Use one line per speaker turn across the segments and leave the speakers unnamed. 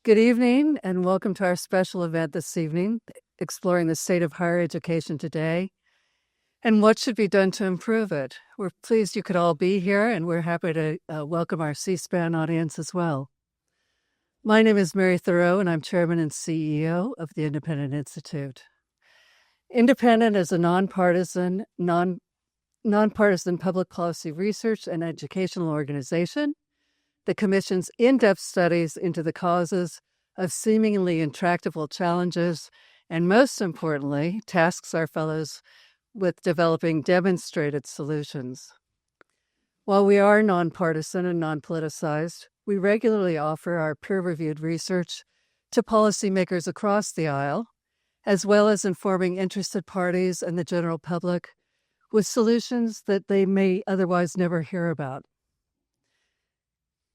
Good evening, and welcome to our special event this evening, exploring the state of higher education today and what should be done to improve it. We're pleased you could all be here, and we're happy to welcome our C-SPAN audience as well. My name is Mary Thoreau, and I'm Chairman and CEO of the Independent Institute. Independent is a nonpartisan public policy research and educational organization that commissions in-depth studies into the causes of seemingly intractable challenges, and most importantly, tasks our fellows with developing demonstrated solutions. While we are nonpartisan and non-politicized, we regularly offer our peer-reviewed research to policymakers across the aisle, as well as informing interested parties and the general public with solutions that they may otherwise never hear about.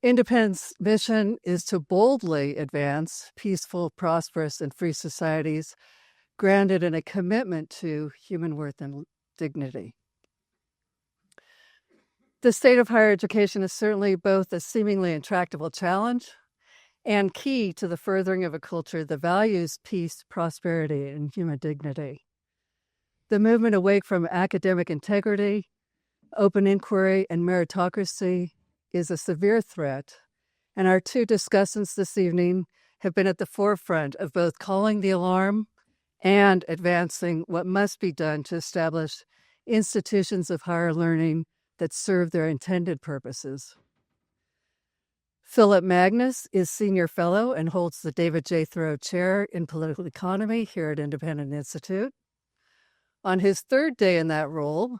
Independent's mission is to boldly advance peaceful, prosperous, and free societies grounded in a commitment to human worth and dignity. The state of higher education is certainly both a seemingly intractable challenge and key to the furthering of a culture that values peace, prosperity, and human dignity. The movement away from academic integrity, open inquiry, and meritocracy is a severe threat, and our two discussants this evening have been at the forefront of both calling the alarm and advancing what must be done to establish institutions of higher learning that serve their intended purposes. Phillip Magness is Senior Fellow and holds the David J. Thoreau Chair in Political Economy here at Independent Institute. On his third day in that role,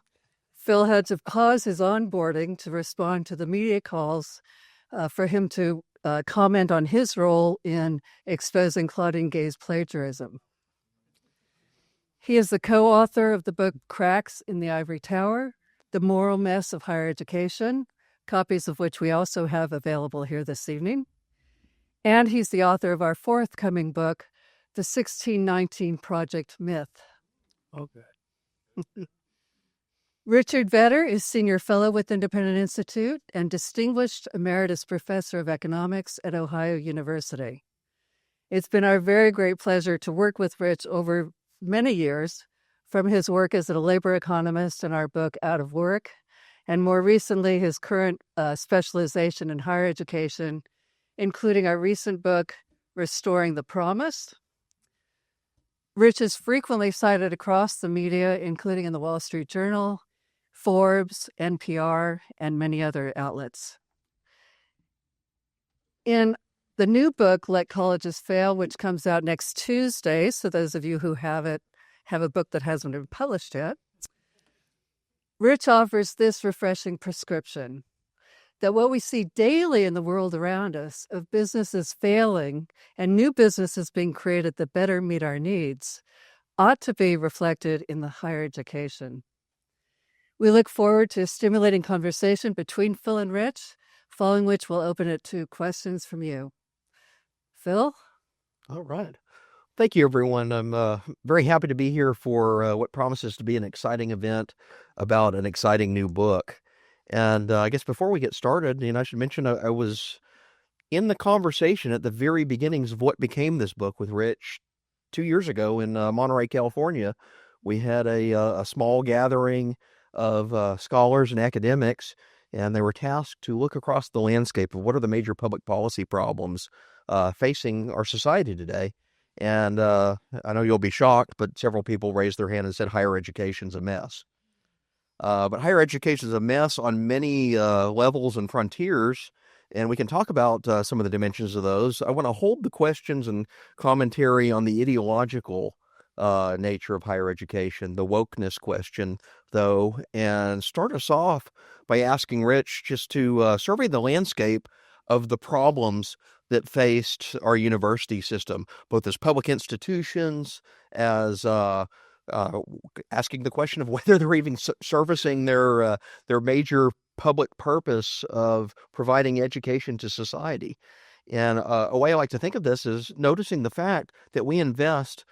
Phil had to pause his onboarding to respond to the media calls for him to comment on his role in exposing Claudine Gay's plagiarism. He is the co-author of the book Cracks in the Ivory Tower, The Moral Mess of Higher Education, copies of which we also have available here this evening. And he's the author of our forthcoming book, The 1619 Project Myth.
Okay.
Richard Vedder is Senior Fellow with Independent Institute and Distinguished Emeritus Professor of Economics at Ohio University. It's been our very great pleasure to work with Rich over many years, from his work as a labor economist in our book Out of Work, and more recently his current specialization in higher education, including our recent book, Restoring the Promise. Rich is frequently cited across the media, including in the Wall Street Journal, Forbes, NPR, and many other outlets. In the new book, Let Colleges Fail, which comes out next Tuesday, so those of you who have it have a book that hasn't been published yet, Rich offers this refreshing prescription, that what we see daily in the world around us of businesses failing and new businesses being created that better meet our needs ought to be reflected in the higher education. We look forward to a stimulating conversation between Phil and Rich, following which we'll open it to questions from you. Phil?
All right. Thank you, everyone. I'm very happy to be here for what promises to be an exciting event about an exciting new book. And I guess before we get started, I should mention I was in the conversation at the very beginnings of what became this book with Rich 2 years ago in Monterey, California. We had a small gathering of scholars and academics, and they were tasked to look across the landscape of what are the major public policy problems facing our society today. And I know you'll be shocked, but several people raised their hand and said higher education's a mess. But higher education's a mess on many levels and frontiers, and we can talk about some of the dimensions of those. I want to hold the questions and commentary on the ideological nature of higher education, the wokeness question, though, and start us off by asking Rich just to survey the landscape of the problems that faced our university system, both as public institutions, as asking the question of whether they're even servicing their major public purpose of providing education to society. And a way I like to think of this is noticing the fact that we invest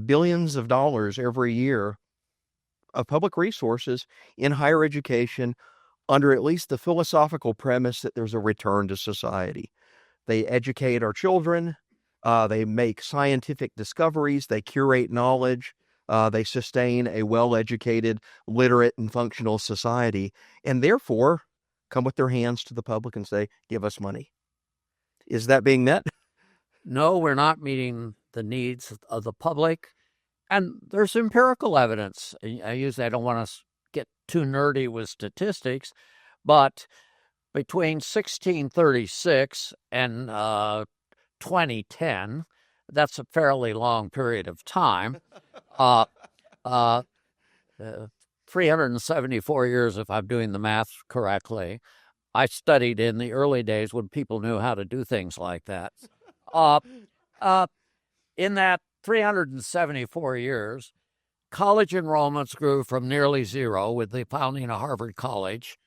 billions of dollars every year of public resources in higher education under at least the philosophical premise that there's a return to society. They educate our children, They make scientific discoveries. They curate knowledge. They sustain a well-educated, literate, and functional society, and therefore come with their hands to the public and say, give us money. Is that being met?
No, we're not meeting the needs of the public. And there's empirical evidence. I don't want to get too nerdy with statistics, but between 1636 and 2010, that's a fairly long period of time. 374 years, if I'm doing the math correctly. I studied in the early days when people knew how to do things like that. In that 374 years, college enrollments grew from nearly zero with the founding of Harvard College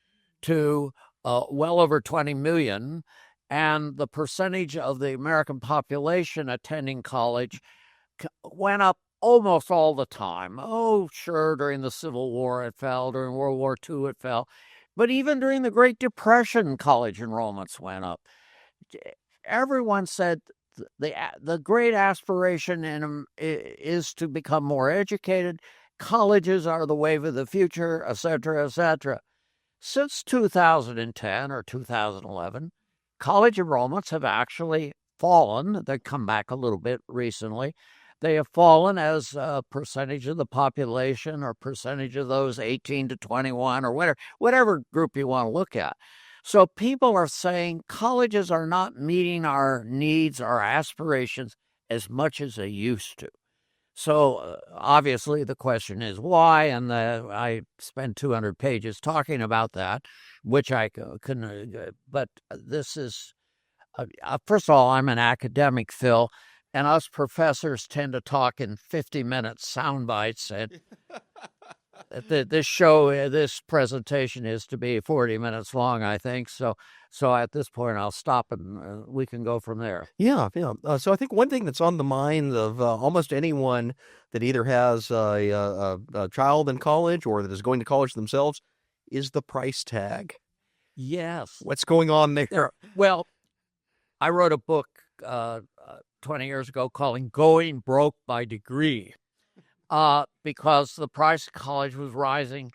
to well over 20 million, and the percentage of the American population attending college went up almost all the time. Oh, sure, during the Civil War it fell, during World War II it fell, but even during the Great Depression, college enrollments went up. Everyone said the great aspiration is to become more educated. Colleges are the wave of the future, etc., etc. Since 2010 or 2011, college enrollments have actually fallen. They've come back a little bit recently. They have fallen as a percentage of the population or percentage of those 18 to 21 or whatever group you want to look at. So people are saying colleges are not meeting our needs, our aspirations as much as they used to. So obviously the question is why, and I spent 200 pages talking about that, which I couldn't, but this is, first of all, I'm an academic, Phil, and us professors tend to talk in 50-minute sound bites, and this presentation is to be 40 minutes long, I think. So at this point, I'll stop and we can go from there.
Yeah. So I think one thing that's on the mind of almost anyone that either has a child in college or that is going to college themselves is the price tag.
Yes.
What's going on there?
Well, I wrote a book 20 years ago called Going Broke by Degree. Because the price of college was rising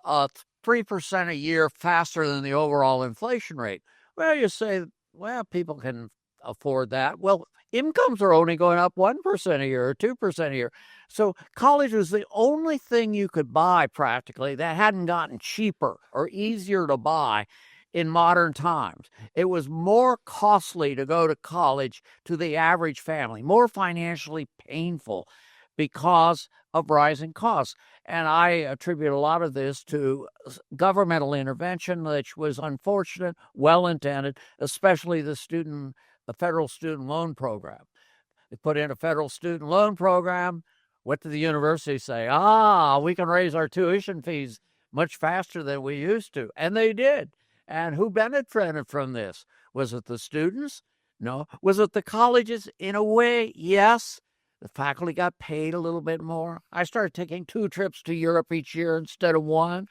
3% a year faster than the overall inflation rate. Well, you say, well, people can afford that. Well, incomes are only going up 1% a year or 2% a year. So college was the only thing you could buy practically that hadn't gotten cheaper or easier to buy in modern times. It was more costly to go to college to the average family, more financially painful because of rising costs. And I attribute a lot of this to governmental intervention, which was unfortunate, well-intended, especially the federal student loan program. They put in a federal student loan program. What did the university say? We can raise our tuition fees much faster than we used to. And they did. And who benefited from this? Was it the students? No. Was it the colleges? In a way, yes. The faculty got paid a little bit more. I started taking 2 trips to Europe each year instead of 1.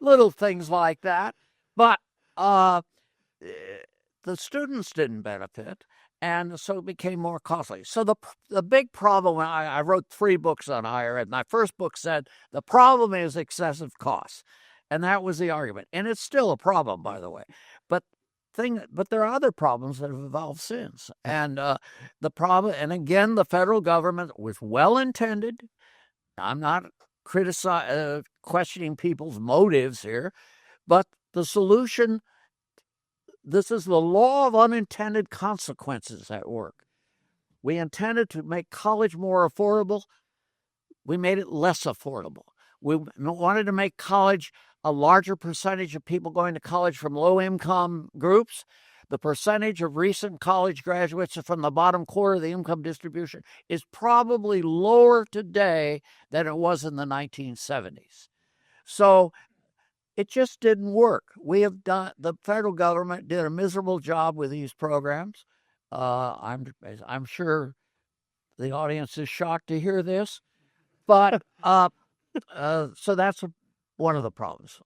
Little things like that. But the students didn't benefit, and so it became more costly. So the big problem, I wrote 3 books on higher ed. My first book said the problem is excessive costs. And that was the argument. And it's still a problem, by the way. But there are other problems that have evolved since. And the problem, and again, the federal government was well-intended. I'm not questioning people's motives here, but the solution, this is the law of unintended consequences at work. We intended to make college more affordable. We made it less affordable. We wanted to make college a larger percentage of people going to college from low-income groups. The percentage of recent college graduates from the bottom quarter of the income distribution is probably lower today than it was in the 1970s. So it just didn't work. The federal government did a miserable job with these programs. I'm sure the audience is shocked to hear this, but so that's one of the problems.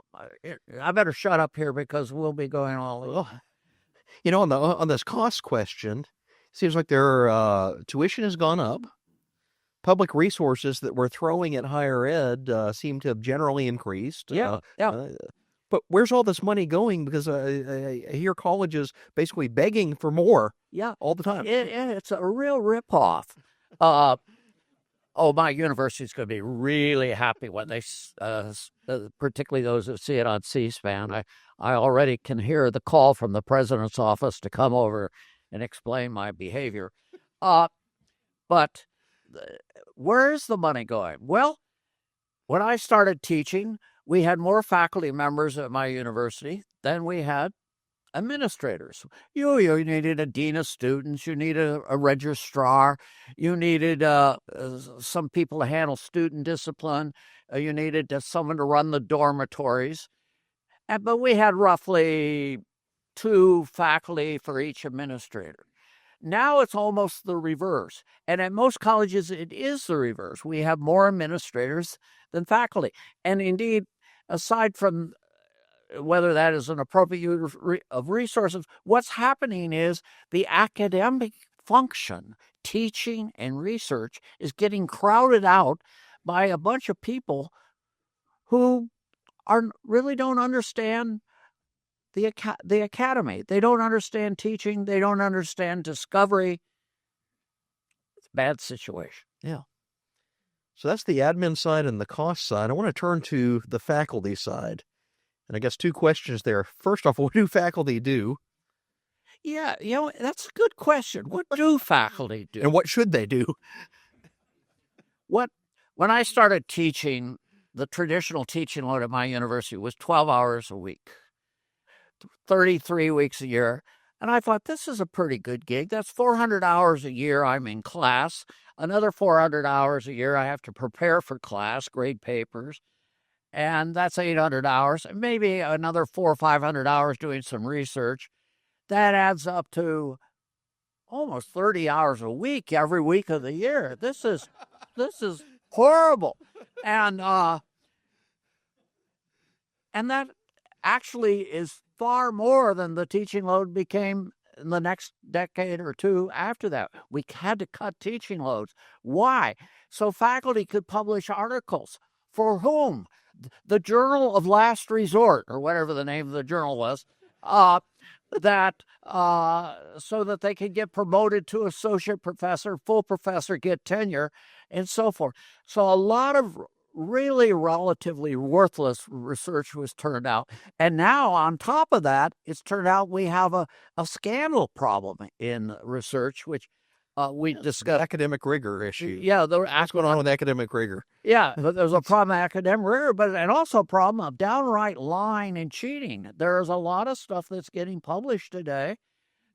I better shut up here because we'll be going all over.
On this cost question, Seems like their tuition has gone up. Public resources that we're throwing at higher ed seem to have generally increased.
Yeah.
But where's all this money going? Because I hear colleges basically begging for more all the time.
It's a real ripoff. My university's going to be really happy when they, particularly those who see it on C-SPAN. I already can hear the call from the president's office to come over and explain my behavior. But where's the money going? Well, when I started teaching, we had more faculty members at my university than we had administrators. You needed a dean of students, you needed a registrar, you needed some people to handle student discipline, you needed someone to run the dormitories. But we had roughly 2 faculty for each administrator. Now it's almost the reverse. And at most colleges, it is the reverse. We have more administrators than faculty. And indeed, aside from whether that is an appropriate use of resources, what's happening is the academic function, teaching and research, is getting crowded out by a bunch of people who really don't understand the academy. They don't understand teaching. They don't understand discovery. It's a bad situation.
Yeah. So that's the admin side and the cost side. I want to turn to the faculty side. And I guess 2 questions there. First off, what do faculty do?
Yeah, that's a good question. What do faculty do?
And what should they do?
When I started teaching, the traditional teaching load at my university was 12 hours a week, 33 weeks a year. And I thought, this is a pretty good gig. That's 400 hours a year I'm in class. Another 400 hours a year I have to prepare for class, grade papers. And that's 800 hours, and maybe another 400 or 500 hours doing some research. That adds up to almost 30 hours a week every week of the year. This is horrible. And that actually is far more than the teaching load became in the next decade or 2 after that. We had to cut teaching loads. Why? So faculty could publish articles. For whom? The Journal of Last Resort, or whatever the name of the journal was, so that they could get promoted to associate professor, full professor, get tenure, and so forth. So a lot of really relatively worthless research was turned out. And now, on top of that, it's turned out we have a scandal problem in research, which we discussed.
Academic rigor issue.
Yeah.
What's going on with academic rigor?
Yeah, but there's a problem of academic rigor, and also a problem of downright lying and cheating. There's a lot of stuff that's getting published today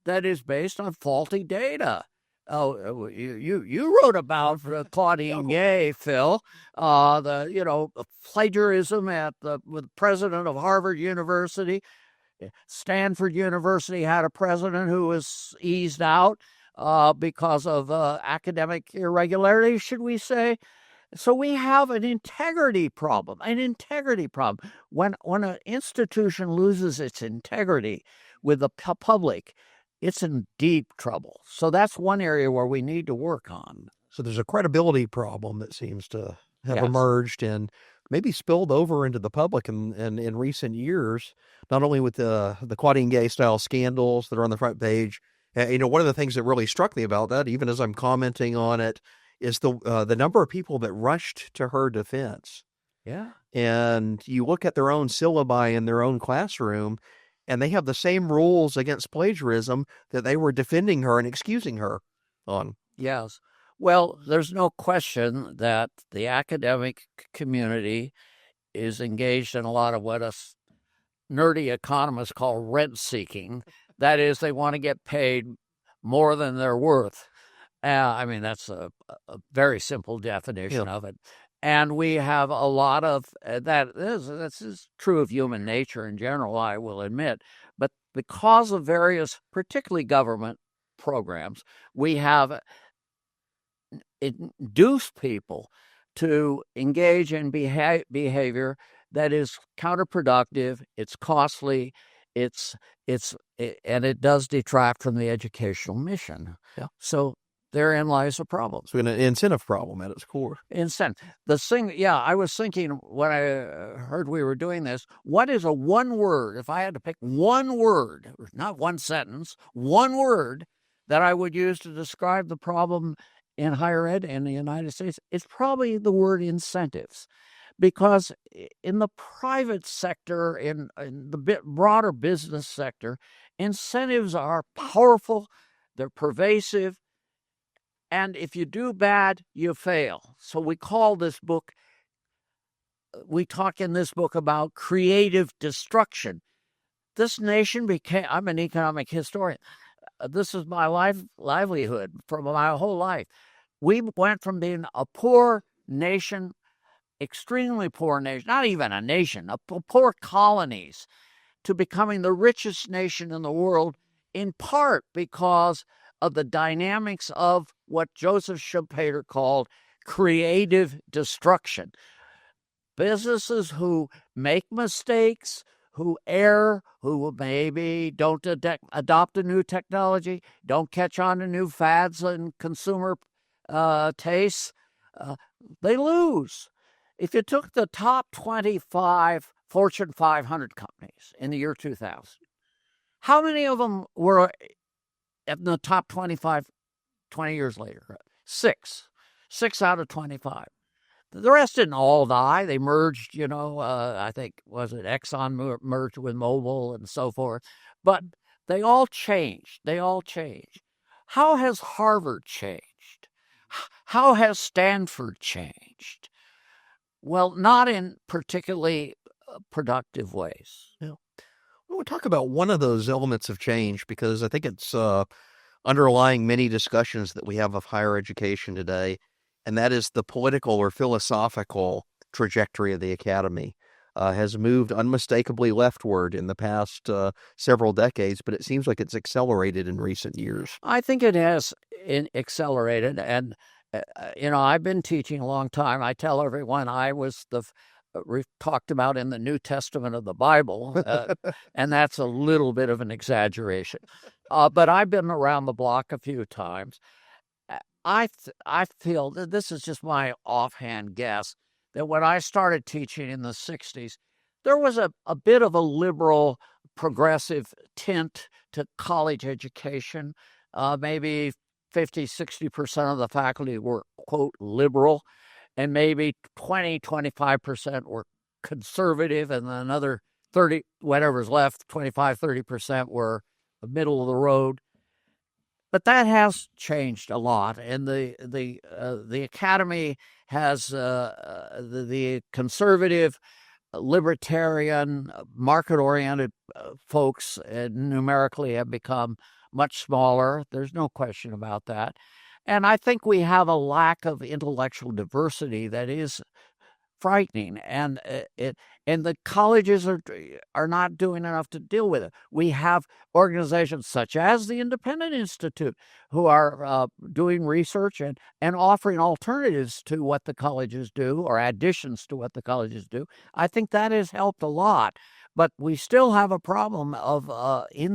that is based on faulty data. Oh, you wrote about Claudine Gay, Phil, plagiarism with the president of Harvard University. Stanford University had a president who was eased out because of academic irregularity, should we say. So we have an integrity problem. When an institution loses its integrity with the public, it's in deep trouble. So that's one area where we need to work on.
So there's a credibility problem that seems to have emerged and maybe spilled over into the public in recent years, not only with the Claudine Gay style scandals that are on the front page. One of the things that really struck me about that, even as I'm commenting on it, is the number of people that rushed to her defense.
Yeah.
And you look at their own syllabi in their own classroom, and they have the same rules against plagiarism that they were defending her and excusing her on.
Yes. Well, there's no question that the academic community is engaged in a lot of what us nerdy economists call rent seeking. That is, they want to get paid more than they're worth. That's a very simple definition of it. And we have a lot of that. This is true of human nature in general, I will admit. But because of various, particularly government programs, we have induced people to engage in behavior that is counterproductive, it's costly, and it does detract from the educational mission.
Yeah.
So therein lies a problem.
So an incentive problem at its core.
Incentive. The thing, I was thinking when I heard we were doing this, what is a one word, if I had to pick one word, not one sentence, one word that I would use to describe the problem in higher ed in the United States, it's probably the word incentives. Because in the private sector, in the broader business sector, incentives are powerful, they're pervasive, and if you do bad, you fail. So we talk in this book about creative destruction. This nation I'm an economic historian. This is my livelihood for my whole life. We went from being a poor nation, extremely poor nation, not even a nation, poor colonies, to becoming the richest nation in the world, in part because of the dynamics of what Joseph Schumpeter called creative destruction. Businesses who make mistakes, who err, who maybe don't adopt a new technology, don't catch on to new fads and consumer tastes, they lose. If you took the top 25 Fortune 500 companies in the year 2000, how many of them were in the top 25 20 years later? 6. 6 out of 25. The rest didn't all die. They merged, I think, was it Exxon merged with Mobil and so forth. But they all changed. How has Harvard changed? How has Stanford changed? Well, not in particularly productive ways.
Yeah. We'll talk about one of those elements of change because I think it's underlying many discussions that we have of higher education today, and that is the political or philosophical trajectory of the academy. Has moved unmistakably leftward in the past several decades, but it seems like it's accelerated in recent years.
I think it has accelerated, and I've been teaching a long time. I tell everyone I was talked about in the New Testament of the Bible, and that's a little bit of an exaggeration. But I've been around the block a few times. I feel that this is just my offhand guess, that when I started teaching in the 60s, there was a bit of a liberal, progressive tint to college education. Maybe 50-60% of the faculty were, quote, liberal, and maybe 20-25% were conservative, and then another 30, whatever's left, 25-30% were middle of the road. But that has changed a lot, and the academy has the conservative, libertarian, market-oriented folks numerically have become much smaller. There's no question about that. And I think we have a lack of intellectual diversity that is frightening, and the colleges are not doing enough to deal with it. We have organizations such as the Independent Institute who are doing research and offering alternatives to what the colleges do, or additions to what the colleges do. I think that has helped a lot, but we still have a problem of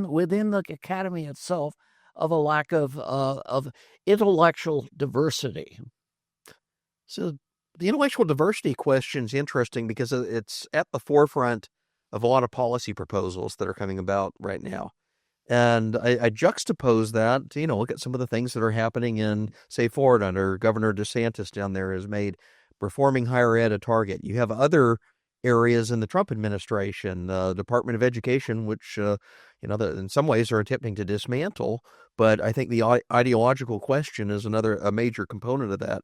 within the academy itself of a lack of intellectual diversity.
So the intellectual diversity question is interesting because it's at the forefront of a lot of policy proposals that are coming about right now. And I juxtapose that to, look at some of the things that are happening in, say, Florida under Governor DeSantis down there has made reforming higher ed a target. You have other areas in the Trump administration, Department of Education, which, in some ways are attempting to dismantle. But I think the ideological question is a major component of that.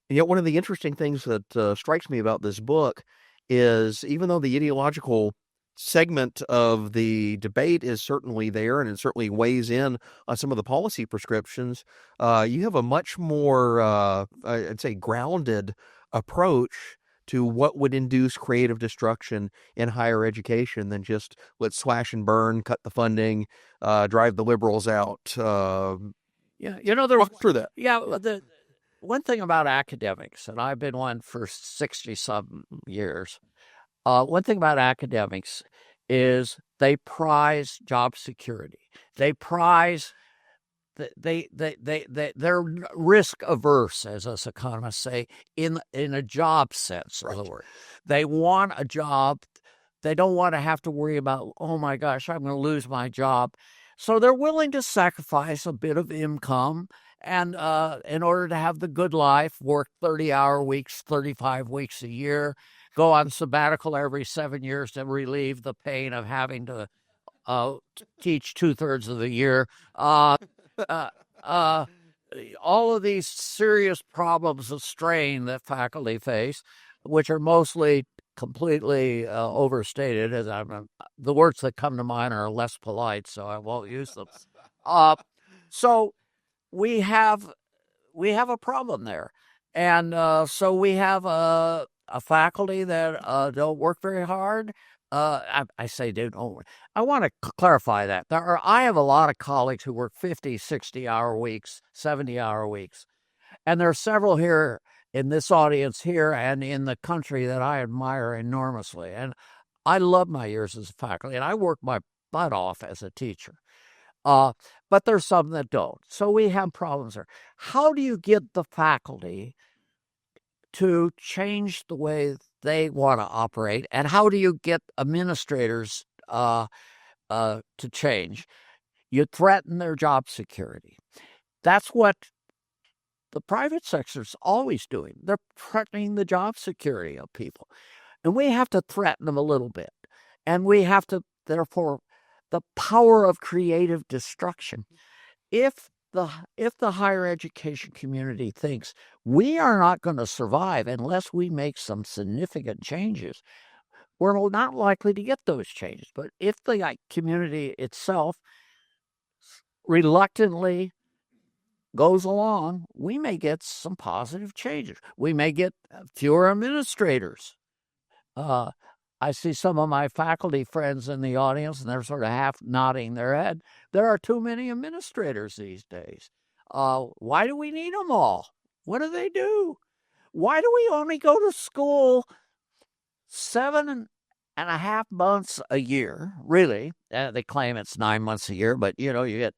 And yet one of the interesting things that strikes me about this book is even though the ideological segment of the debate is certainly there and it certainly weighs in on some of the policy prescriptions, you have a much more, I'd say, grounded approach to what would induce creative destruction in higher education than just let's slash and burn, cut the funding, drive the liberals out. Walk through that.
Yeah, one thing about academics, and I've been one for 60-some years, one thing about academics is They prize job security. They prize. They're risk averse, as us economists say, in a job sense of the word. They want a job. They don't want to have to worry about, oh my gosh, I'm going to lose my job. So they're willing to sacrifice a bit of income and in order to have the good life, work 30-hour weeks, 35 weeks a year, go on sabbatical every 7 years to relieve the pain of having to teach 2/3 of the year. All of these serious problems of strain that faculty face, which are mostly completely overstated, as the words that come to mind are less polite, so I won't use them. So we have a problem there, and so we have a faculty that don't work very hard. I say they don't. I want to clarify that. I have a lot of colleagues who work 50, 60-hour weeks, 70-hour weeks. And there are several here in this audience here and in the country that I admire enormously. And I love my years as a faculty, and I work my butt off as a teacher. But there's some that don't. So we have problems there. How do you get the faculty to change the way they want to operate, and how do you get administrators to change? You threaten their job security. That's what the private sector's always doing. They're threatening the job security of people, and we have to threaten them a little bit, and we have to, therefore, the power of creative destruction. If the higher education community thinks we are not going to survive unless we make some significant changes, we're not likely to get those changes. But if the community itself reluctantly goes along, we may get some positive changes. We may get fewer administrators. I see some of my faculty friends in the audience, and they're sort of half nodding their head. There are too many administrators these days. Why do we need them all? What do they do? Why do we only go to school 7.5 months a year? Really, they claim it's 9 months a year, but you get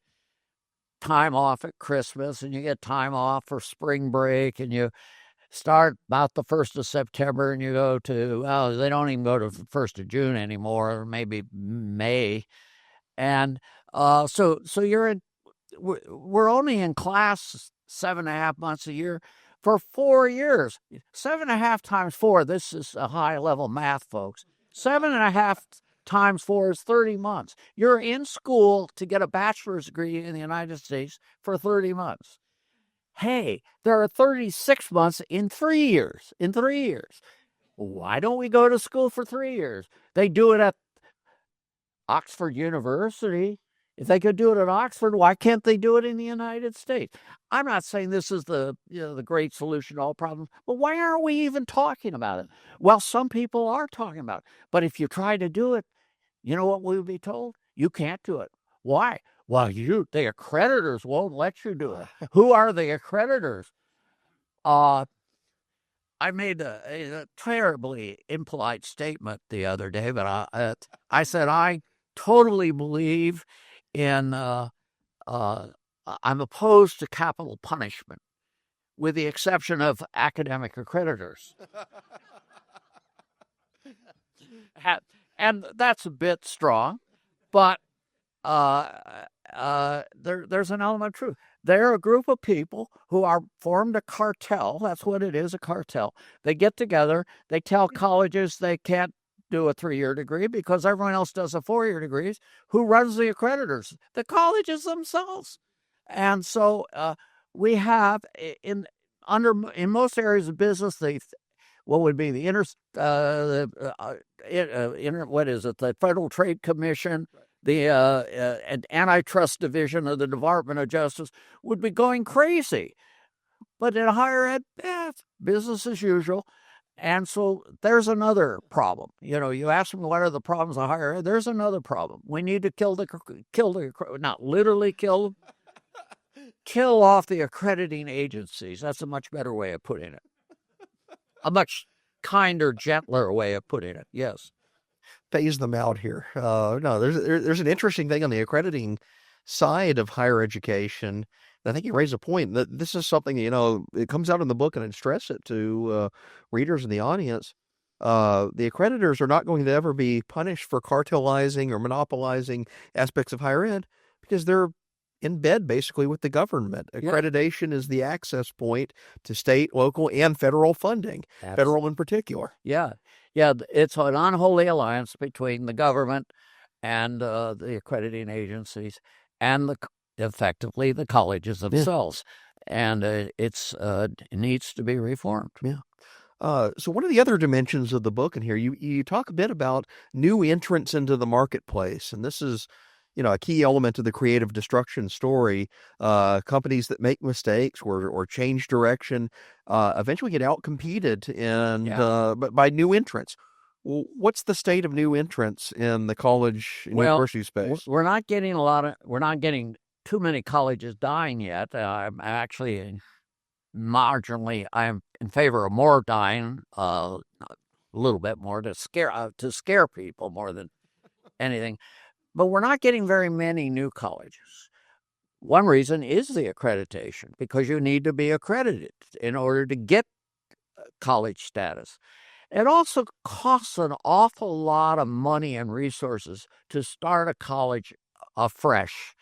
time off at Christmas, and you get time off for spring break, and you start about the 1st of September, and you go to, well, they don't even go to the 1st of June anymore, or maybe May. And so we're only in class 7.5 months a year for 4 years. 7.5 times 4, this is a high-level math, folks. 7.5 times 4 is 30 months. You're in school to get a bachelor's degree in the United States for 30 months. Hey, there are 36 months in 3 years. Why don't we go to school for 3 years? They do it at Oxford University. If they could do it at Oxford, why can't they do it in the United States? I'm not saying this is the great solution to all problems, but why aren't we even talking about it? Well, some people are talking about it. But if you try to do it, you know what we would be told? You can't do it. Why? Well, the accreditors won't let you do it. Who are the accreditors? I made a terribly impolite statement the other day, but I said I totally believe in, I'm opposed to capital punishment, with the exception of academic accreditors. And that's a bit strong, but there's an element of truth. They're a group of people who are formed a cartel. That's what it is, a cartel. They get together. They tell colleges they can't do a 3-year degree because everyone else does a 4-year degrees. Who runs the accreditors? The colleges themselves. And so we have in most areas of business, what would be the the Federal Trade Commission, the antitrust division of the Department of Justice would be going crazy. But in higher ed, business as usual. And so there's another problem. You ask me what are the problems of higher ed, there's another problem. We need to not literally kill off the accrediting agencies. That's a much better way of putting it. A much kinder, gentler way of putting it, yes.
phase them out here. No, there's an interesting thing on the accrediting side of higher education. And I think you raise a point that this is something, it comes out in the book, and I stress it to readers in the audience. The accreditors are not going to ever be punished for cartelizing or monopolizing aspects of higher ed because they're in bed basically with the government. Accreditation is the access point to state, local, and federal funding, federal in particular.
Yeah. It's an unholy alliance between the government and the accrediting agencies and effectively the colleges themselves. And it needs to be reformed.
Yeah. So one of the other dimensions of the book in here, you talk a bit about new entrants into the marketplace, and this is, a key element of the creative destruction story. Companies that make mistakes or change direction eventually get outcompeted but by new entrants. Well, what's the state of new entrants in the college and university space?
We're not getting too many colleges dying yet. I'm actually marginally, I'm in favor of more dying, a little bit more to scare people more than anything. But we're not getting very many new colleges. One reason is the accreditation, because you need to be accredited in order to get college status. It also costs an awful lot of money and resources to start a college afresh.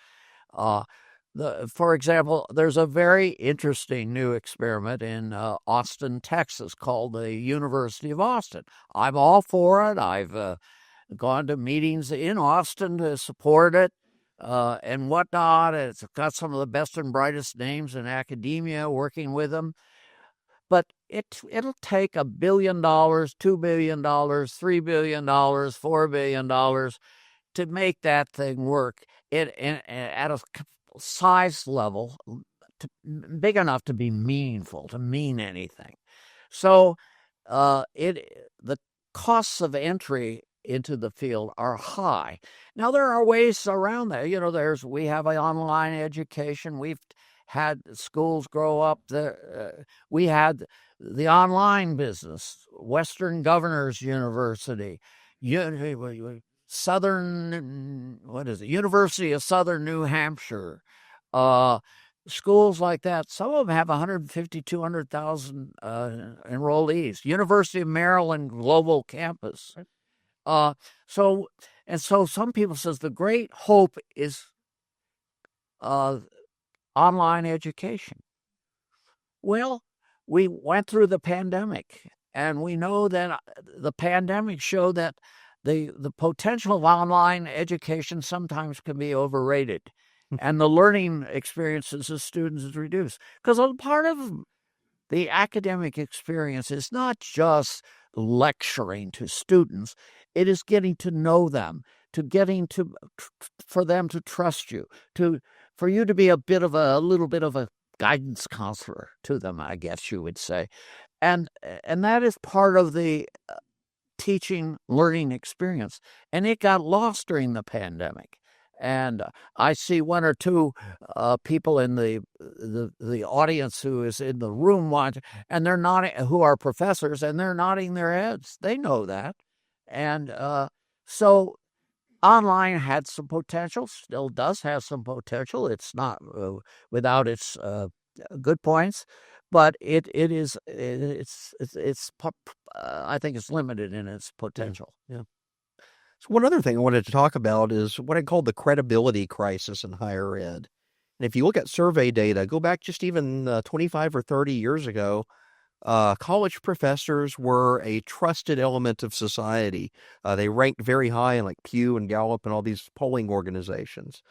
For example, there's a very interesting new experiment in Austin, Texas, called the University of Austin. I'm all for it. I've gone to meetings in Austin to support it and whatnot. It's got some of the best and brightest names in academia working with them. But it'll take $1 billion, $2 billion, $3 billion, $4 billion to make that thing work at a size level big enough to be meaningful, to mean anything. So the costs of entry into the field are high. Now, there are ways around that. We have an online education. We've had schools grow up. We had the online business, Western Governors University, University of Southern New Hampshire, schools like that. Some of them have 150, 200,000 enrollees. University of Maryland Global Campus. So some people says the great hope is online education. Well, we went through the pandemic, and we know that the pandemic showed that the potential of online education sometimes can be overrated, and the learning experiences of students is reduced. Because a part of the academic experience is not just lecturing to students, it is getting to know them, for them to trust you, for you to be a little bit of a guidance counselor to them, I guess you would say. And that is part of the teaching learning experience. And it got lost during the pandemic. And I see one or two people in the audience who is in the room watching, and they're nodding, who are professors, and they're nodding their heads. They know that. And so online had some potential, still does have some potential. It's not without its good points, but I think it's limited in its potential.
Yeah. So one other thing I wanted to talk about is what I call the credibility crisis in higher ed. And if you look at survey data, go back just even 25 or 30 years ago, college professors were a trusted element of society. They ranked very high in like Pew and Gallup and all these polling organizations.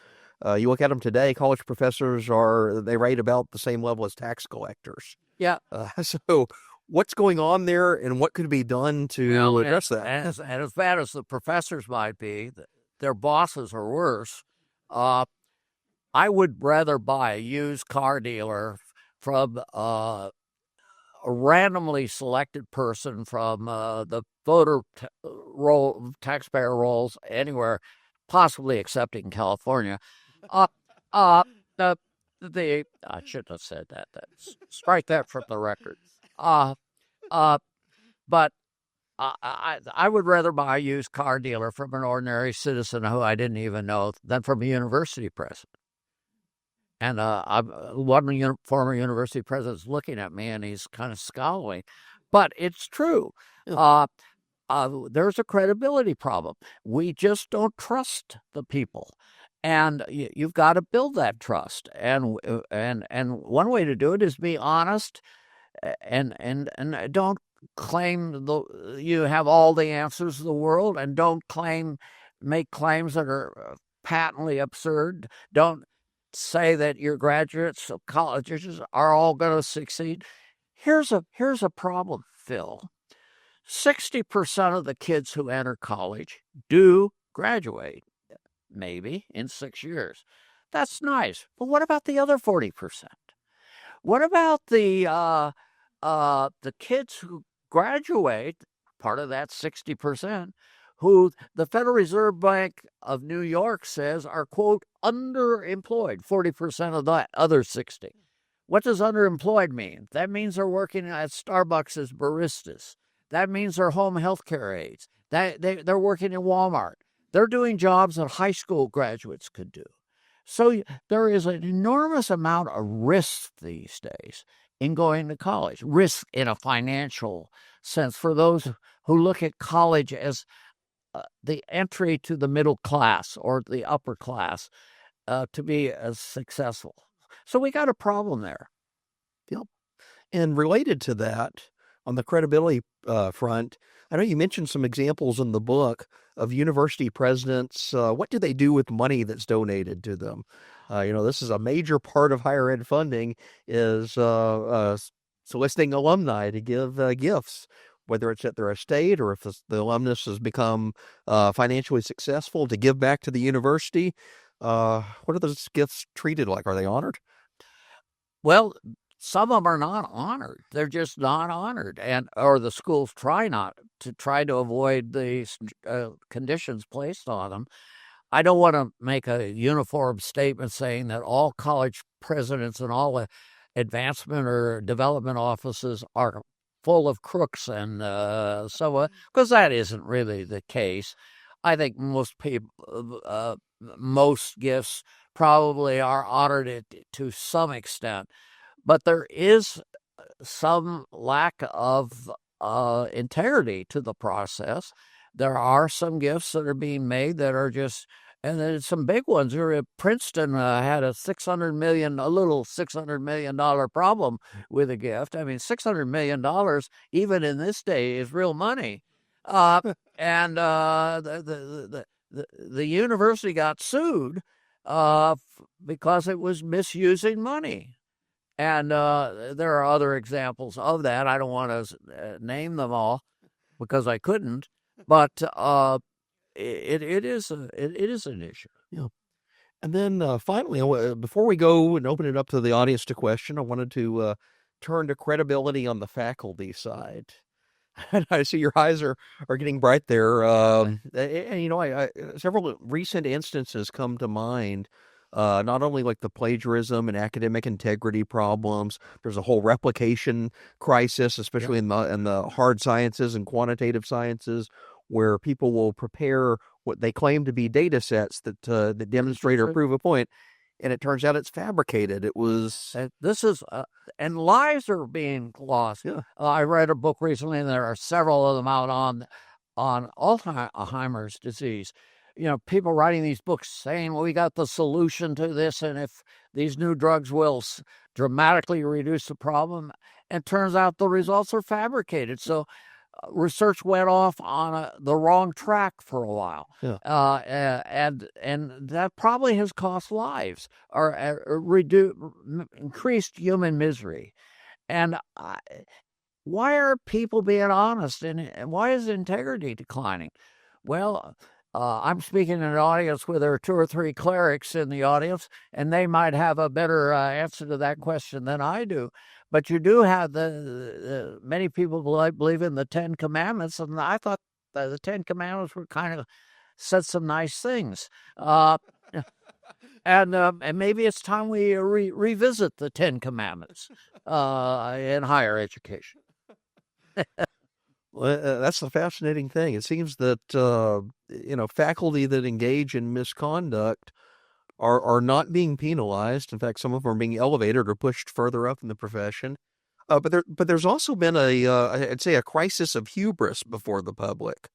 You look at them today, college professors they rate about the same level as tax collectors.
Yeah.
So what's going on there, and what could be done to address that?
And as bad as the professors might be, their bosses are worse. I would rather buy a used car dealer from a randomly selected person from the voter taxpayer rolls anywhere, possibly excepting California. I shouldn't have said that. Strike that from the record. But I would rather buy a used car dealer from an ordinary citizen who I didn't even know than from a university president. And one former university president is looking at me, and he's kind of scowling. But it's true.
Yeah.
There's a credibility problem. We just don't trust the people. And you've got to build that trust. And one way to do it is be honest and don't claim you have all the answers of the world, and don't make claims that are patently absurd. Don't say that your graduates of colleges are all going to succeed. Here's a problem, Phil. 60% of the kids who enter college do graduate, maybe in 6 years. That's nice. But what about the other 40%? What about the kids who graduate, part of that 60%, who the Federal Reserve Bank of New York says are, quote, underemployed, 40% of that other 60. What does underemployed mean? That means they're working at Starbucks as baristas. That means they're home health care aides. They're working in Walmart. They're doing jobs that high school graduates could do. So there is an enormous amount of risk these days in going to college, risk in a financial sense for those who look at college as the entry to the middle class or the upper class to be as successful. So we got a problem there.
Yep. And related to that, on the credibility front, I know you mentioned some examples in the book of university presidents. What do they do with money that's donated to them? This is a major part of higher ed funding, is soliciting alumni to give gifts, whether it's at their estate or if the alumnus has become financially successful, to give back to the university. What are those gifts treated like? Are they honored?
Well, some of them are not honored. They're just not honored, or the schools try to avoid the conditions placed on them. I don't want to make a uniform statement saying that all college presidents and all advancement or development offices are full of crooks and so on, because that isn't really the case. I think most gifts probably are honored to some extent. But there is some lack of integrity to the process. There are some gifts that are being made that are just, and then some big ones. Princeton had a little $600 million problem with a gift. I mean, $600 million, even in this day, is real money. And the university got sued because it was misusing money. And there are other examples of that. I don't want to name them all because I couldn't, but it is an issue.
Yeah. And then finally, before we go and open it up to the audience to question, I wanted to turn to credibility on the faculty side. And I see your eyes are getting bright there. And several recent instances come to mind. Not only like the plagiarism and academic integrity problems, there's a whole replication crisis, especially in the hard sciences and quantitative sciences, where people will prepare what they claim to be data sets that demonstrate or prove a point, and it turns out it's fabricated. It was
and lives are being lost.
Yeah.
I read a book recently, and there are several of them out on Alzheimer's disease. People writing these books saying, well, we got the solution to this, and if these new drugs will dramatically reduce the problem, and turns out the results are fabricated. So research went off on the wrong track for a while.
Yeah.
And that probably has cost lives or increased human misery. And why are people being honest, and why is integrity declining? Well, I'm speaking in an audience where there are 2 or 3 clerics in the audience, and they might have a better answer to that question than I do. But you do have many people believe in the 10 Commandments, and I thought the 10 Commandments were kind of said some nice things. And maybe it's time we revisit the 10 Commandments in higher education.
Well, that's the fascinating thing. It seems that faculty that engage in misconduct are not being penalized. In fact, some of them are being elevated or pushed further up in the profession. But there's also been I'd say a crisis of hubris before the public.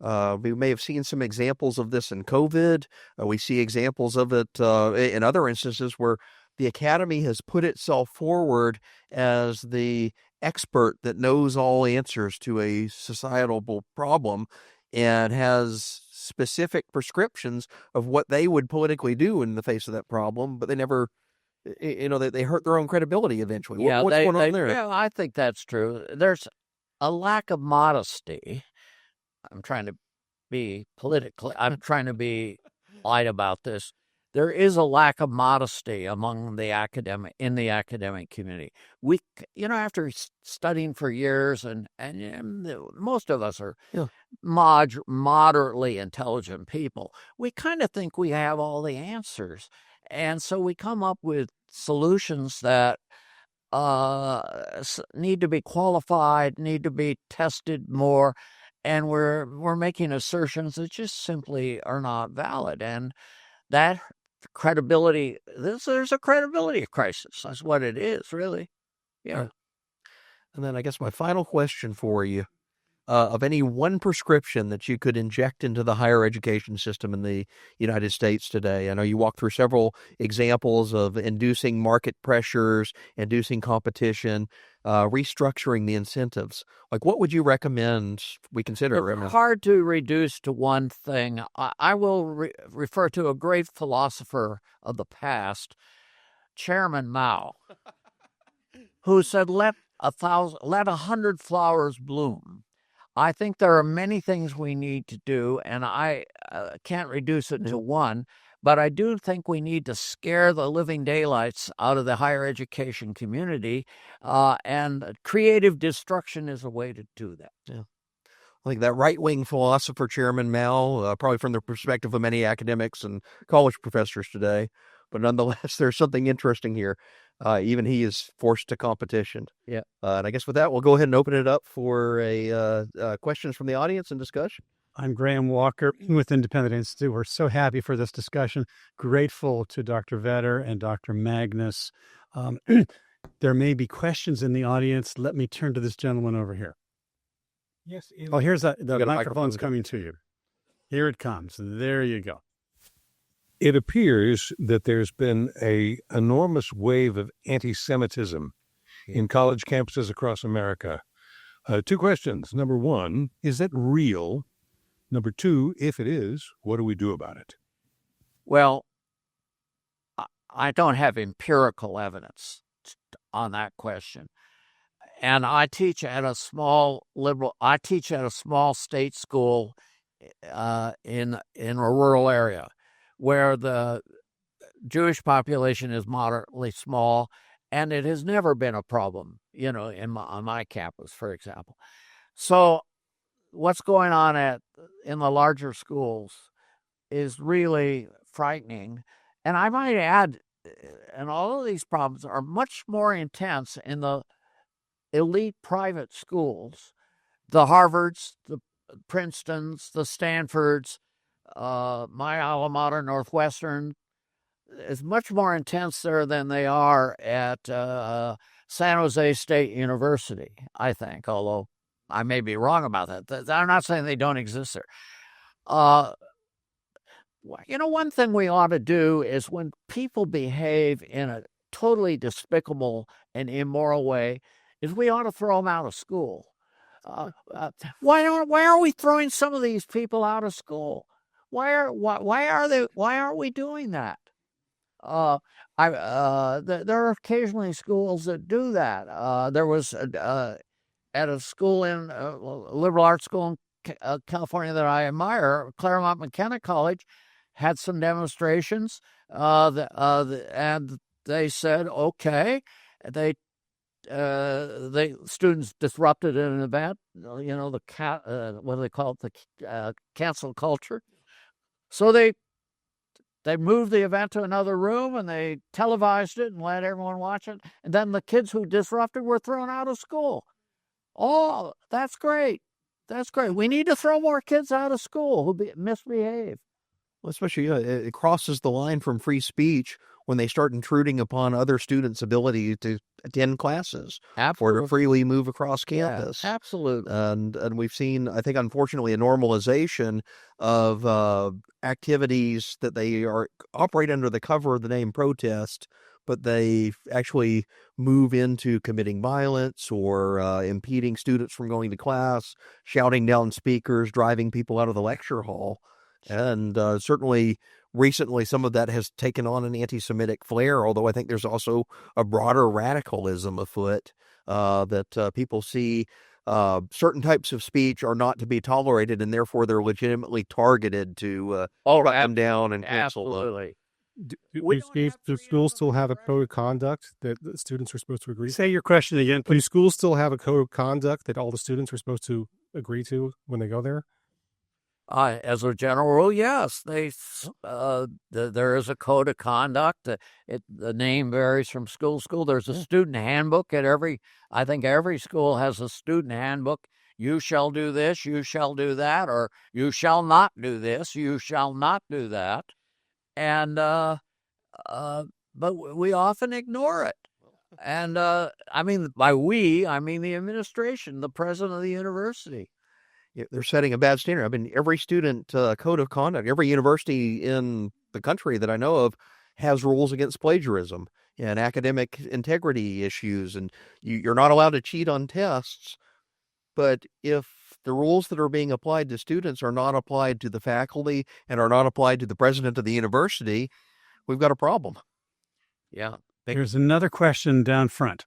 We may have seen some examples of this in COVID. We see examples of it in other instances where the academy has put itself forward as the expert that knows all answers to a societal problem and has specific prescriptions of what they would politically do in the face of that problem, but they never, they hurt their own credibility eventually. What's going on there?
Yeah, I think that's true. There's a lack of modesty. I'm trying to be light about this. There is a lack of modesty among the academic community. We, after studying for years, and most of us are moderately intelligent people, we kind of think we have all the answers, and so we come up with solutions that need to be qualified, need to be tested more, and we're making assertions that just simply are not valid, and that credibility. There's a credibility crisis. That's what it is, really. Yeah.
Right. And then I guess my final question for you: of any one prescription that you could inject into the higher education system in the United States today? I know you walked through several examples of inducing market pressures, inducing competition, restructuring the incentives. Like, what would you recommend we consider?
It's hard to reduce to one thing. I will refer to a great philosopher of the past, Chairman Mao, who said, let 100 flowers bloom. I think there are many things we need to do, and I can't reduce it to one, but I do think we need to scare the living daylights out of the higher education community, and creative destruction is a way to do that.
Yeah. I think that right-wing philosopher, Chairman Mao, probably from the perspective of many academics and college professors today, but nonetheless, there's something interesting here. Even he is forced to competition.
Yeah.
And I guess with that, we'll go ahead and open it up for questions from the audience and discussion.
I'm Graham Walker with Independent Institute. We're so happy for this discussion. Grateful to Dr. Vedder and Dr. Magness. There may be questions in the audience. Let me turn to this gentleman over here. Yes. Oh, here's the microphone's coming to you. Here it comes. There you go.
It appears that there's been an enormous wave of anti-Semitism in college campuses across America. Two questions. Number one, is it real? Number two, if it is, what do we do about it?
Well, I don't have empirical evidence on that question. And I teach at a small state school in a rural area where the Jewish population is moderately small, and it has never been a problem, on my campus, for example. So what's going on in the larger schools is really frightening. And I might add, and all of these problems are much more intense in the elite private schools, the Harvards, the Princetons, the Stanfords, my alma mater, Northwestern, is much more intense there than they are at San Jose State University, I think, although I may be wrong about that. I'm not saying they don't exist there. One thing we ought to do is when people behave in a totally despicable and immoral way, is we ought to throw them out of school. Why are we throwing some of these people out of school? Why aren't we doing that? There are occasionally schools that do that. There was at a school in a liberal arts school in California that I admire, Claremont McKenna College, had some demonstrations, and they said, okay, the students disrupted an event, what do they call it, the cancel culture. So they moved the event to another room, and they televised it and let everyone watch it. And then the kids who disrupted were thrown out of school. Oh, that's great. That's great. We need to throw more kids out of school who misbehave.
Well, especially it crosses the line from free speech when they start intruding upon other students' ability to attend classes or to freely move across campus.
Yeah, absolutely.
And we've seen, I think, unfortunately, a normalization of activities that they operate under the cover of the name protest, but they actually move into committing violence or impeding students from going to class, shouting down speakers, driving people out of the lecture hall. And certainly recently some of that has taken on an anti-Semitic flair, although I think there's also a broader radicalism afoot that people see certain types of speech are not to be tolerated, and therefore they're legitimately targeted to shut them down and cancel them.
Absolutely.
Do schools still have a code of conduct that the students are supposed to agree to?
Say your question again,
Do
please.
schools still have a code of conduct that all the students are supposed to agree to when they go there?
As a general rule, yes. There is a code of conduct. The name varies from school to school. There's a student handbook at I think every school has a student handbook. You shall do this, you shall do that, or you shall not do this, you shall not do that. And but we often ignore it. And I mean, by we, I mean the administration, the president of the university.
They're setting a bad standard. I mean, every student code of conduct, every university in the country that I know of has rules against plagiarism and academic integrity issues. And you're not allowed to cheat on tests. But if the rules that are being applied to students are not applied to the faculty and are not applied to the president of the university, we've got a problem.
Yeah.
There's another question down front.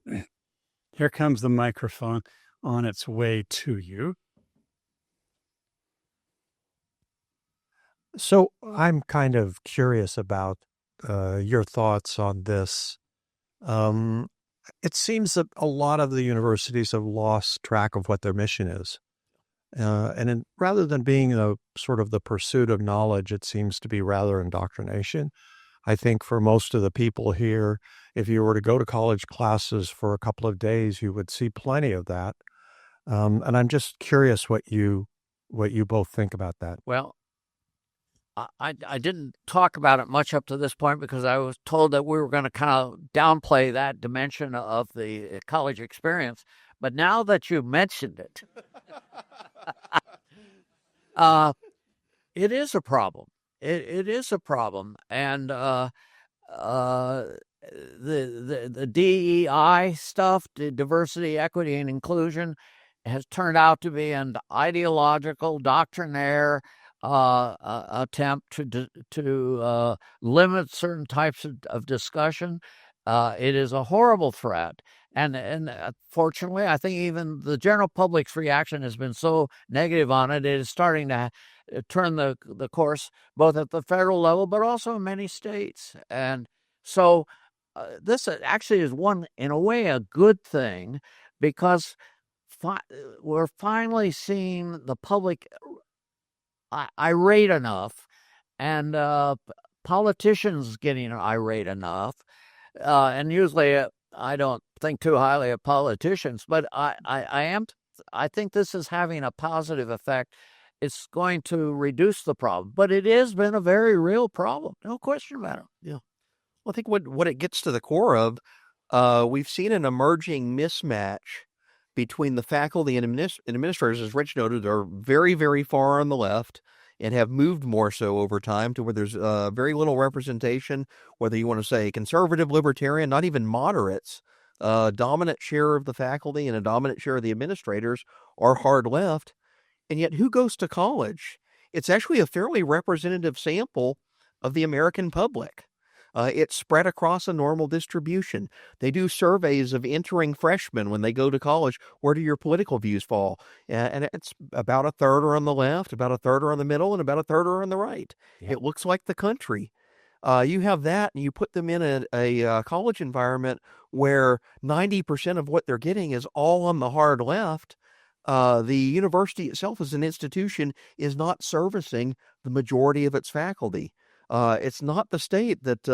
Here comes the microphone on its way to you.
So I'm kind of curious about your thoughts on this. It seems that a lot of the universities have lost track of what their mission is. Rather than being a sort of the pursuit of knowledge, it seems to be rather indoctrination. I think for most of the people here, if you were to go to college classes for a couple of days, you would see plenty of that. And I'm just curious what you both think about that.
Well, I didn't talk about it much up to this point because I was told that we were going to kind of downplay that dimension of the college experience. But now that you mentioned it, it is a problem. It is a problem. And the DEI stuff, the diversity, equity, and inclusion, has turned out to be an ideological, doctrinaire attempt to limit certain types of discussion. It is a horrible threat. And fortunately, I think even the general public's reaction has been so negative on it, it is starting to turn the course both at the federal level, but also in many states. And so this actually is in a way, a good thing, because we're finally seeing the public irate enough, and politicians getting irate enough. And usually I don't think too highly of politicians, but I think this is having a positive effect. It's going to reduce the problem, but it has been a very real problem. No question about it.
Yeah. Well, I think what it gets to the core of, we've seen an emerging mismatch between the faculty and administrators, as Rich noted, are very, very far on the left and have moved more so over time to where there's very little representation, whether you want to say conservative, libertarian, not even moderates. Dominant share of the faculty and a dominant share of the administrators are hard left. And yet who goes to college? It's actually a fairly representative sample of the American public. It's spread across a normal distribution. They do surveys of entering freshmen when they go to college. Where do your political views fall? And it's about a third are on the left, about a third are on the middle, and about a third are on the right. Yeah. It looks like the country. You have that, and you put them in a college environment where 90% of what they're getting is all on the hard left. The university itself as an institution is not servicing the majority of its faculty. It's not the state that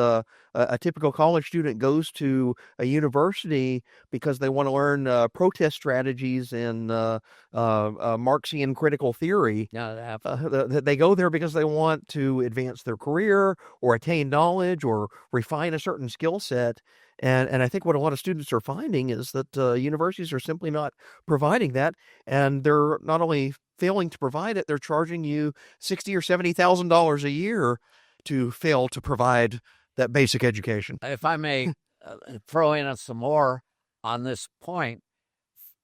a typical college student goes to a university because they want to learn protest strategies and Marxian critical theory.
Yeah,
They go there because they want to advance their career or attain knowledge or refine a certain skill set. And I think what a lot of students are finding is that universities are simply not providing that, and they're not only failing to provide it, they're charging you $60,000 or $70,000 a year to fail to provide that basic education.
If I may throw in some more on this point,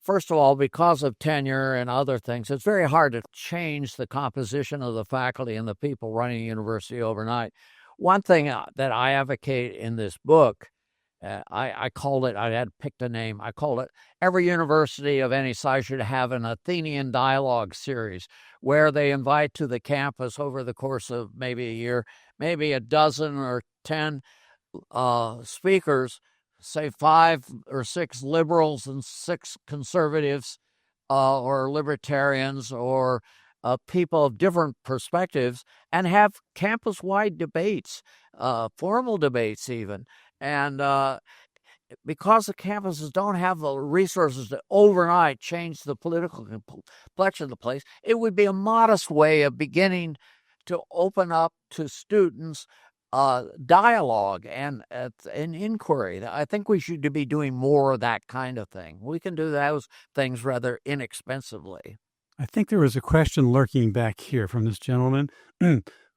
first of all, because of tenure and other things, it's very hard to change the composition of the faculty and the people running the university overnight. One thing that I advocate in this book, I called it, I had picked a name, I called it, every university of any size should have an Athenian dialogue series where they invite to the campus over the course of maybe a year, maybe a dozen or 10 speakers, say 5 or 6 liberals and 6 conservatives or libertarians or people of different perspectives, and have campus-wide debates, formal debates even. And because the campuses don't have the resources to overnight change the political complexion of the place, it would be a modest way of beginning to open up to students dialogue and inquiry. I think we should be doing more of that kind of thing. We can do those things rather inexpensively.
I think there was a question lurking back here from this gentleman.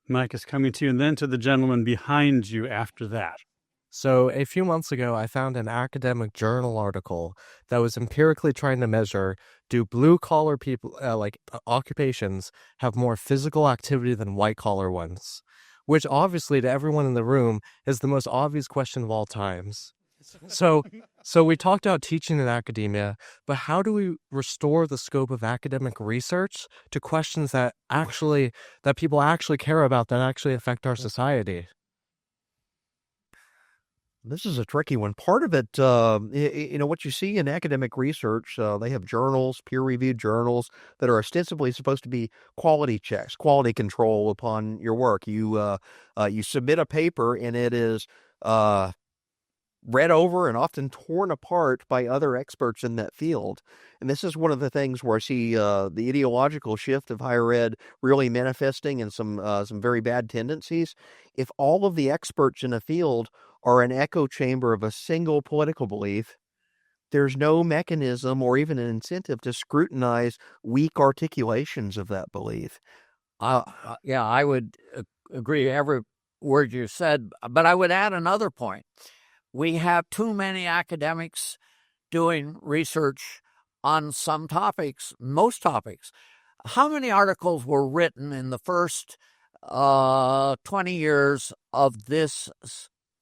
Mike is coming to you, and then to the gentleman behind you after that.
So a few months ago, I found an academic journal article that was empirically trying to measure, do blue-collar people, occupations, have more physical activity than white-collar ones? Which obviously to everyone in the room is the most obvious question of all times. So we talked about teaching in academia, but how do we restore the scope of academic research to questions that people actually care about, that actually affect our society?
This is a tricky one. Part of it, what you see in academic research, they have journals, peer-reviewed journals that are ostensibly supposed to be quality checks, quality control upon your work. You submit a paper, and it is read over and often torn apart by other experts in that field. And this is one of the things where I see the ideological shift of higher ed really manifesting in some very bad tendencies. If all of the experts in a field are an echo chamber of a single political belief, there's no mechanism or even an incentive to scrutinize weak articulations of that belief.
I would agree every word you said, but I would add another point. We have too many academics doing research on some topics, most topics. How many articles were written in the first 20 years of this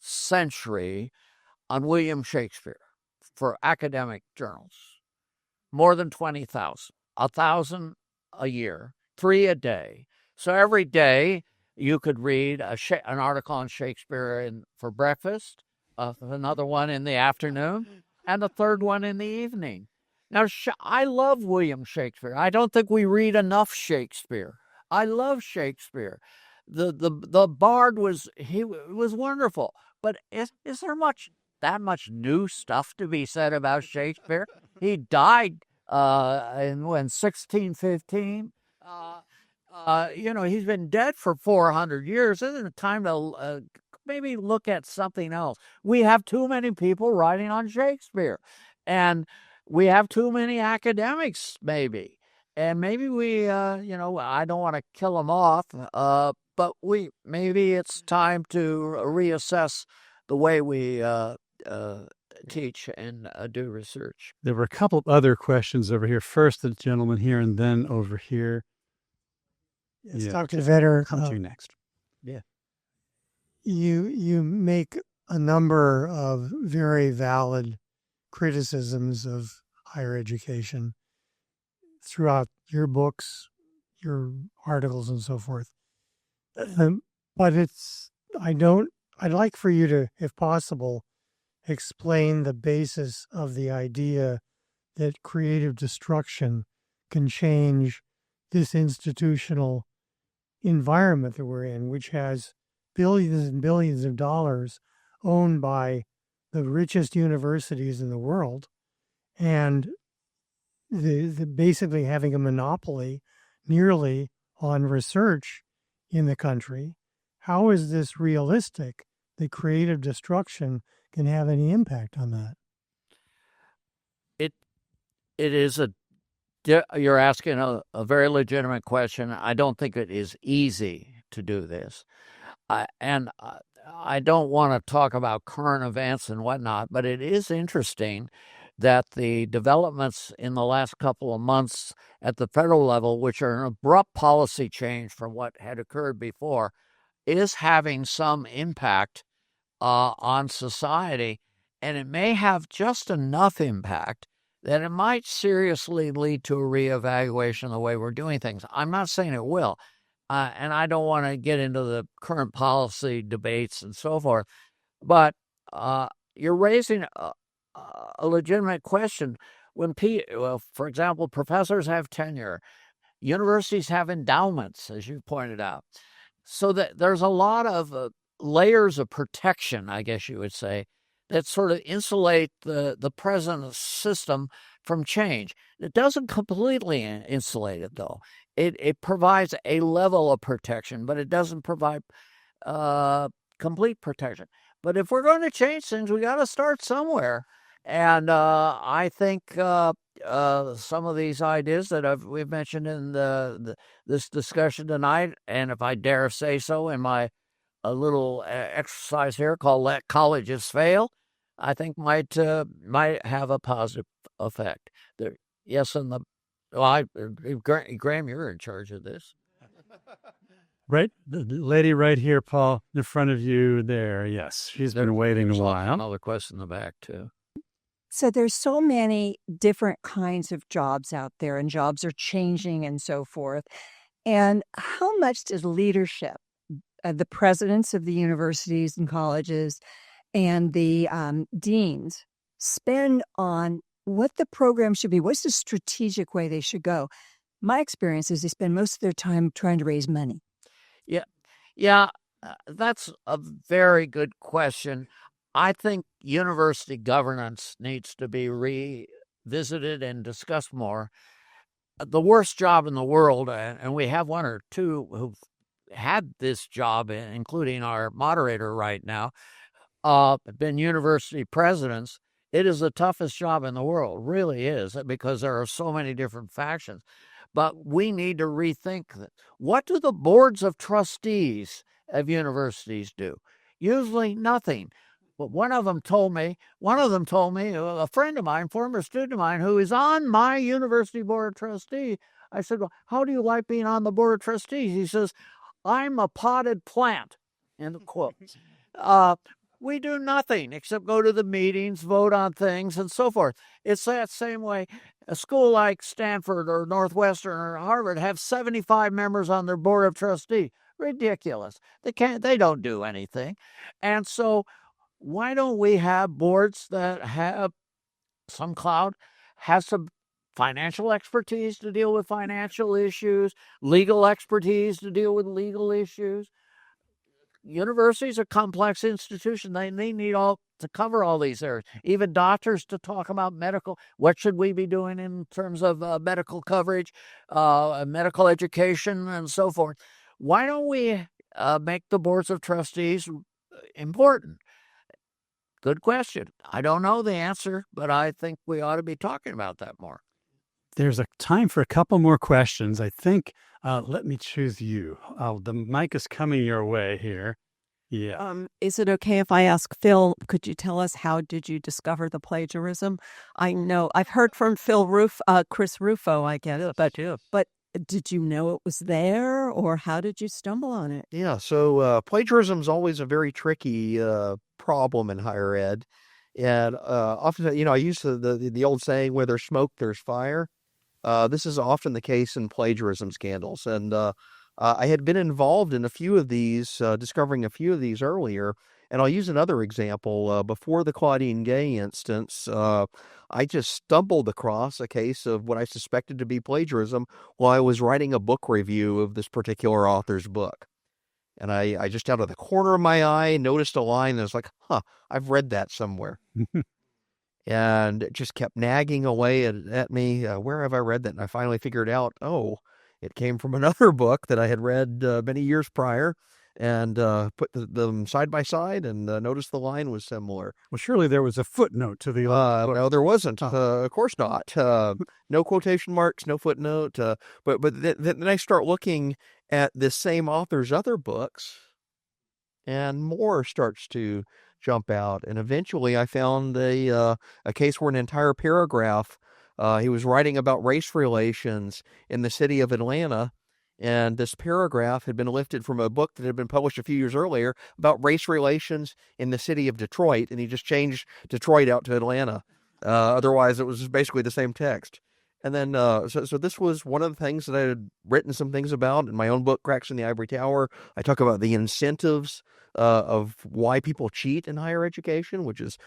century on William Shakespeare for academic journals? More than 20,000, 1,000 a year, 3 a day. So every day you could read an article on Shakespeare for breakfast, another one in the afternoon, and a third one in the evening. Now, I love William Shakespeare. I don't think we read enough Shakespeare. I love Shakespeare. The bard was wonderful. But is there that much new stuff to be said about Shakespeare? He died in 1615. He's been dead for 400 years. Isn't it time to maybe look at something else? We have too many people writing on Shakespeare, and we have too many academics, maybe. And maybe I don't want to kill them off, but maybe it's time to reassess the way we teach and do research.
There were a couple of other questions over here. First, the gentleman here, and then over here.
Yes, yeah. Dr. Vedder,
come to you next.
Yeah,
you make a number of very valid criticisms of higher education throughout your books, your articles, and so forth. But I'd like for you to, if possible, explain the basis of the idea that creative destruction can change this institutional environment that we're in, which has billions and billions of dollars owned by the richest universities in the world, and the basically having a monopoly nearly on research in the country. How is this realistic that creative destruction can have any impact on that?
It is you're asking a very legitimate question. I don't think it is easy to do this. I don't want to talk about current events and whatnot, but it is interesting that the developments in the last couple of months at the federal level, which are an abrupt policy change from what had occurred before, is having some impact on society. And it may have just enough impact that it might seriously lead to a reevaluation of the way we're doing things. I'm not saying it will. And I don't want to get into the current policy debates and so forth. But you're raising a legitimate question. When, for example, professors have tenure, universities have endowments, as you pointed out. So that there's a lot of layers of protection, I guess you would say, that sort of insulate the present system from change. It doesn't completely insulate it, though. It provides a level of protection, but it doesn't provide complete protection. But if we're going to change things, we got to start somewhere. And I think some of these ideas that we've mentioned in this discussion tonight, and if I dare say so, in my little exercise here called "Let Colleges Fail," I think might have a positive effect. Yes, and Graham, you're in charge of this.
Right, the lady right here, Paul, in front of you there. Yes, she's been waiting a while.
Another question in the back too.
So there's so many different kinds of jobs out there, and jobs are changing and so forth. And how much does leadership, the presidents of the universities and colleges, and the deans spend on what the program should be? What's the strategic way they should go? My experience is they spend most of their time trying to raise money.
Yeah, that's a very good question. I think university governance needs to be revisited and discussed more. The worst job in the world, and we have one or two who've had this job, including our moderator right now, been university presidents. It is the toughest job in the world, really is, because there are so many different factions. But we need to rethink that. What do the boards of trustees of universities do? Usually nothing. But one of them told me, a friend of mine, former student of mine, who is on my university board of trustees, I said, well, how do you like being on the board of trustees? He says, I'm a potted plant, end of quote. We do nothing except go to the meetings, vote on things, and so forth. It's that same way. A school like Stanford or Northwestern or Harvard have 75 members on their board of trustees. Ridiculous. They don't do anything. And so why don't we have boards that have some clout, has some financial expertise to deal with financial issues, legal expertise to deal with legal issues? Universities are complex institutions. They need all to cover all these areas. Even doctors to talk about medical. What should we be doing in terms of medical coverage, medical education, and so forth? Why don't we make the boards of trustees important? Good question. I don't know the answer, but I think we ought to be talking about that more.
There's a time for a couple more questions. I think, let me choose you. The mic is coming your way here. Yeah.
Is it okay if I ask Phil, could you tell us how did you discover the plagiarism? I know I've heard from Chris Rufo, I get it, but did you know it was there, or how did you stumble on it?
Yeah, so plagiarism is always a very tricky problem in higher ed. And often, I use the old saying, where there's smoke, there's fire. This is often the case in plagiarism scandals. And I had been involved in a few of these, discovering a few of these earlier. And I'll use another example. Before the Claudine Gay instance, I just stumbled across a case of what I suspected to be plagiarism while I was writing a book review of this particular author's book. And I just out of the corner of my eye noticed a line that was like, I've read that somewhere. And it just kept nagging away at me. Where have I read that? And I finally figured out, it came from another book that I had read many years prior, and put them side by side and noticed the line was similar.
Well, surely there was a footnote to the book.
No, there wasn't. Of course not. No quotation marks, no footnote. But then I start looking at this same author's other books, and more starts to jump out. And eventually I found a case where an entire paragraph, he was writing about race relations in the city of Atlanta. And this paragraph had been lifted from a book that had been published a few years earlier about race relations in the city of Detroit. And he just changed Detroit out to Atlanta. Otherwise, it was basically the same text. And then, so this was one of the things that I had written some things about in my own book, Cracks in the Ivory Tower. I talk about the incentives of why people cheat in higher education, which is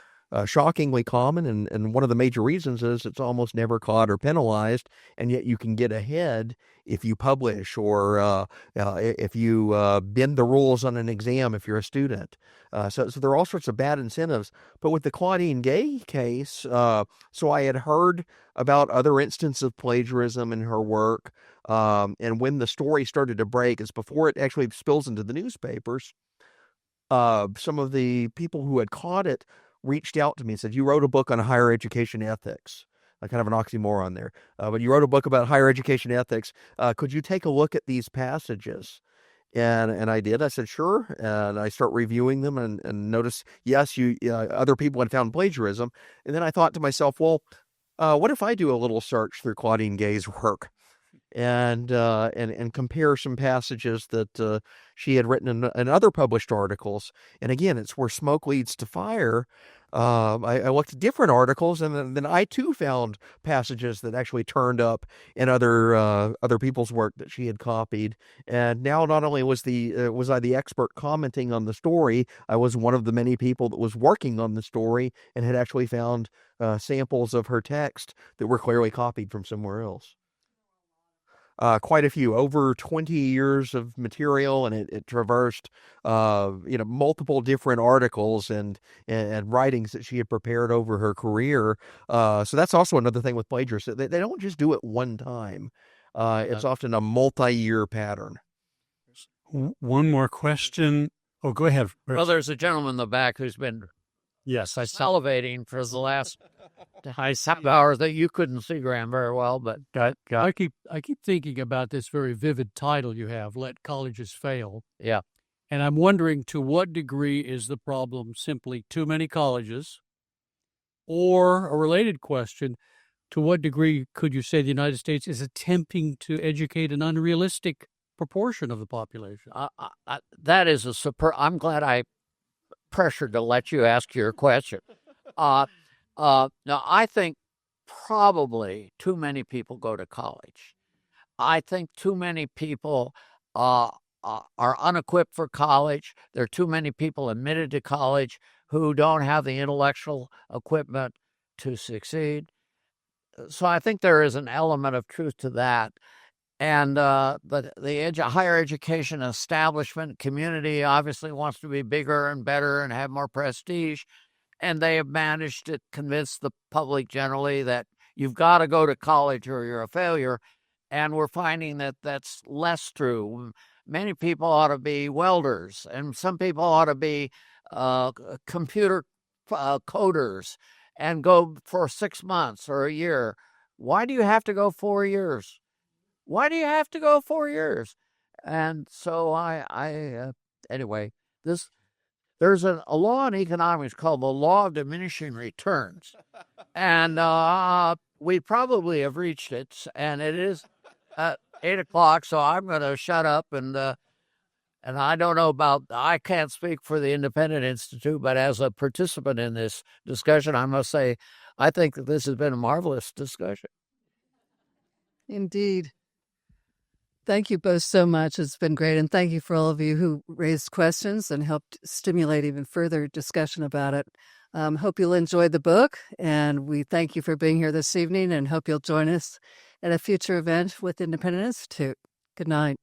shockingly common. And one of the major reasons is it's almost never caught or penalized. And yet you can get ahead if you publish or if you bend the rules on an exam if you're a student. So there are all sorts of bad incentives. But with the Claudine Gay case, so I had heard about other instances of plagiarism in her work. And when the story started to break, it's before it actually spills into the newspapers, some of the people who had caught it reached out to me and said, you wrote a book on higher education ethics. Kind of an oxymoron there. But you wrote a book about higher education ethics. Could you take a look at these passages? And I did. I said, sure. And I start reviewing them and notice, yes, other people had found plagiarism. And then I thought to myself, well, what if I do a little search through Claudine Gay's work and compare some passages that she had written in other published articles? And again, it's where smoke leads to fire. I looked at different articles, and then I too found passages that actually turned up in other people's work that she had copied. And now, not only was I the expert commenting on the story, I was one of the many people that was working on the story and had actually found samples of her text that were clearly copied from somewhere else. Quite a few, over 20 years of material, and it traversed, multiple different articles and writings that she had prepared over her career. So that's also another thing with plagiarists. They don't just do it one time. It's often a multi-year pattern.
One more question. Oh, go ahead.
Well, there's a gentleman in the back who's been salivating for the last 7 hours that you couldn't see, Graham, very well. But
I keep thinking about this very vivid title you have, Let Colleges Fail.
Yeah.
And I'm wondering, to what degree is the problem simply too many colleges? Or a related question, to what degree could you say the United States is attempting to educate an unrealistic proportion of the population?
That is a super. I'm glad I pressured to let you ask your question. Now, I think probably too many people go to college. I think too many people are unequipped for college. There are too many people admitted to college who don't have the intellectual equipment to succeed. So I think there is an element of truth to that. And the higher education establishment community obviously wants to be bigger and better and have more prestige. And they have managed to convince the public generally that you've got to go to college or you're a failure. And we're finding that that's less true. Many people ought to be welders, and some people ought to be computer coders and go for 6 months or a year. Why do you have to go 4 years? Why do you have to go 4 years? And so anyway, there's a law in economics called the law of diminishing returns. And we probably have reached it, and it is at 8 o'clock, so I'm going to shut up. And I don't know I can't speak for the Independent Institute, but as a participant in this discussion, I must say, I think that this has been a marvelous discussion.
Indeed. Thank you both so much. It's been great. And thank you for all of you who raised questions and helped stimulate even further discussion about it. Hope you'll enjoy the book. And we thank you for being here this evening and hope you'll join us at a future event with Independent Institute. Good night.